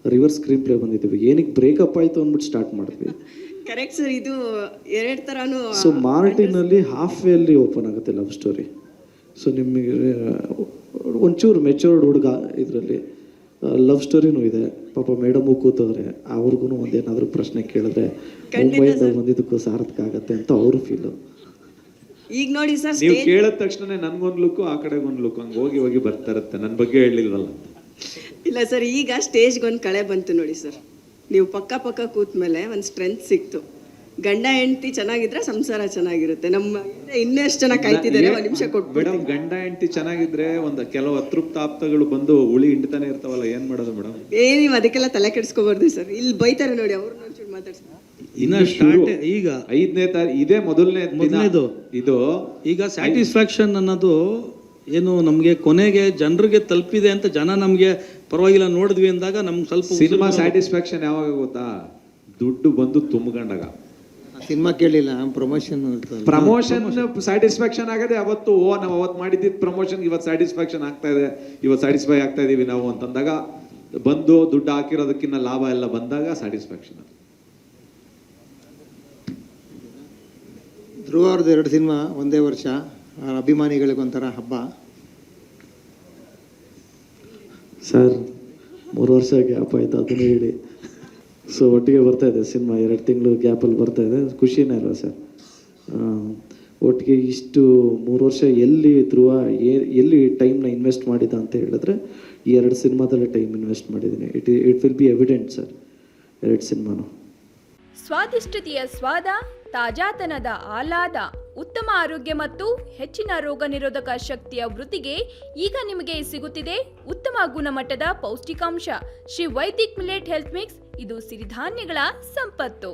Reverse screen play ಬಂದಿದ್ದೀವಿ. ಏನಕ್ಕೆ breakup ಆಯಿತು ಅಂದ್ಬಿಟ್ಟು ಸ್ಟಾರ್ಟ್ ಮಾಡಿದ್ವಿ. ಕರೆಕ್ಟ್ ಸರ್, ಇದು ಎರಡು ಥರನೂ. ಸೊ ಮಾರ್ಟಿನಲ್ಲಿ ಹಾಫ್ ವೇಲ್ಲಿ ಓಪನ್ ಆಗುತ್ತೆ ಲವ್ ಸ್ಟೋರಿ. ಸೊ ನಿಮಗೆ ಒಂಚೂರು ಮೆಚೂರ್ಡ್ ಹುಡುಗ ಇದರಲ್ಲಿ ಲವ್ ಸ್ಟೋರಿನೂ ಇದೆ. ಪಾಪ ಮೇಡಮು ಕೂತವ್ರೆ, ಅವ್ರಿಗೂ ಒಂದೇನಾದರೂ ಪ್ರಶ್ನೆ ಕೇಳಿದ್ರೆ ಮುಂಬೈಯಿಂದ ಬಂದಿದ್ದಕ್ಕೂ ಸಾರ್ಥಕ ಆಗತ್ತೆ ಅಂತ ಅವ್ರ ಫೀಲು. ಈಗ ನೋಡಿ ಸರ್, ನೀವು ಕೇಳಿದ ತಕ್ಷಣ ನನ್ಗೊಂದು ಲುಕ್ಕು ಆ ಕಡೆಗೆ ಒಂದು ಲುಕ್ ಹಂಗೆ ಹೋಗಿ ಹೋಗಿ ಬರ್ತಾ ಇರುತ್ತೆ. ನನ್ನ ಬಗ್ಗೆ ಹೇಳಿಲ್ವಲ್ಲ. ಇಲ್ಲ ಸರ್, ಈಗ ಸ್ಟೇಜ್ಗೆ ಒಂದು ಕಳೆ ಬಂತು ನೋಡಿ ಸರ್. ನೀವು ಪಕ್ಕ ಕೂತ ಮೇಲೆ ಒಂದು ಸ್ಟ್ರೆಂತ್ ಸಿಕ್ತು. ಗಂಡ ಹೆಂಡತಿ ಚೆನ್ನಾಗಿದ್ರೆ ಸಂಸಾರ ಚೆನ್ನಾಗಿರುತ್ತೆ. ನಮ್ಮ ಇನ್ನೆಷ್ಟು ಜನ ಕಾಯ್ತಿದ್ದಾರೆ, ಒಂದು ನಿಮಿಷ ಕೊಟ್ಟು. ಮೇಡಮ್, ಗಂಡ ಹೆಂಡತಿ ಚೆನ್ನಾಗಿದ್ರೆ ಒಂದು ಕೆಲವು ಅತೃಪ್ತ ಆಪ್ತಗಳು ಬಂದು ಹುಳಿ ಹಿಂಡ್ತಾನೆ ಇರ್ತಾವಲ್ಲ, ಏನ್ ಮಾಡೋದು ಮೇಡಮ್? ನೀವು ಅದಕ್ಕೆಲ್ಲ ತಲೆ ಕೆಡಿಸ್ಕೋಬಾರ್ದು ಸರ್. ಇಲ್ಲಿ ಬೈತಾರೆ ನೋಡಿ, ಅವ್ರು ನೋಡಿ ಮಾತಾಡ್ತಾರೆ. ಇನ್ನ ಸ್ಟಾರ್ಟ್ ಈಗ 5ನೇ ತಾರೀಕು, ಇದೇ ಮೊದಲನೇದು ಇದು. ಈಗ ಸ್ಯಾಟಿಸ್ಫ್ಯಾಕ್ಷನ್ ಅನ್ನೋದು ಏನು ನಮಗೆ ಕೊನೆಗೆ ಜನರಿಗೆ ತಲುಪಿದೆ ಅಂತ ಜನ ನಮಗೆ ಪರವಾಗಿಲ್ಲ ನೋಡಿದ್ವಿ ಅಂದಾಗ ನಮ್ಗೆ ಸ್ವಲ್ಪ ಸಿನಿಮಾ ಸ್ಯಾಟಿಸ್ಫ್ಯಾಕ್ಷನ್ ಯಾವಾಗ ಗೊತ್ತಾ? ದುಡ್ಡು ಬಂದು ತುಂಬಿಕೊಂಡಾಗ. ಸಿನಿಮಾ ಕೇಳಿಲ್ಲ, ಪ್ರಮೋಷನ್ ಸ್ಯಾಟಿಸ್ಫ್ಯಾಕ್ಷನ್ ಆಗದೆ ಅವತ್ತು. ನಾವು ಅವತ್ತು ಮಾಡಿದ್ದ ಪ್ರಮೋಷನ್ ಇವತ್ತು ಸ್ಯಾಟಿಸ್ಫ್ಯಾಕ್ಷನ್ ಆಗ್ತಾ ಇದೆ, ಇವತ್ತು ಸ್ಯಾಟಿಸ್ಫೈ ಆಗ್ತಾ ಇದೀವಿ ನಾವು ಅಂತಂದಾಗ, ಬಂದು ದುಡ್ಡು ಹಾಕಿರೋದಕ್ಕಿಂತ ಲಾಭ ಎಲ್ಲ ಬಂದಾಗ ಸ್ಯಾಟಿಸ್ಫ್ಯಾಕ್ಷನ್. ಧ್ರುವ ಅವ್ರದ್ದು 2 ಸಿನಿಮಾ ಒಂದೇ ವರ್ಷ, ಅಭಿಮಾನಿಗಳಿಗೊಂಥರ ಹಬ್ಬ. ಸರ್ 3 ವರ್ಷ ಗ್ಯಾಪ್ ಆಯಿತು, ಅದನ್ನೇ ಹೇಳಿ. ಸೊ ಒಟ್ಟಿಗೆ ಬರ್ತಾ ಇದೆ ಸಿನಿಮಾ, 2 ತಿಂಗಳು ಗ್ಯಾಪಲ್ಲಿ ಬರ್ತಾ ಇದೆ. ಖುಷಿನೇ ಅಲ್ವಾ ಸರ್? ಒಟ್ಟಿಗೆ ಇಷ್ಟು 3 ವರ್ಷ ಎಲ್ಲಿ ಧ್ರುವ ಎಲ್ಲಿ ಟೈಮ್ನ ಇನ್ವೆಸ್ಟ್ ಮಾಡಿದ ಅಂತ ಹೇಳಿದ್ರೆ ಈ 2 ಸಿನಿಮಾದಲ್ಲೇ ಟೈಮ್ ಇನ್ವೆಸ್ಟ್ ಮಾಡಿದ್ದೀನಿ. It will be evident sir, 2 ಸಿನಿಮಾನು. ಸ್ವಾದಿಷ್ಟತೆಯ ಸ್ವಾದ, ತಾಜಾತನದ ಆಹ್ಲಾದ, ಉತ್ತಮ ಆರೋಗ್ಯ ಮತ್ತು ಹೆಚ್ಚಿನ ರೋಗ ನಿರೋಧಕ ಶಕ್ತಿಯ ವೃದ್ಧಿಗೆ ಈಗ ನಿಮಗೆ ಸಿಗುತ್ತಿದೆ ಉತ್ತಮ ಗುಣಮಟ್ಟದ ಪೌಷ್ಟಿಕಾಂಶ Shri Vaidik millet health mix. ಇದು ಸಿರಿಧಾನ್ಯಗಳ ಸಂಪತ್ತು.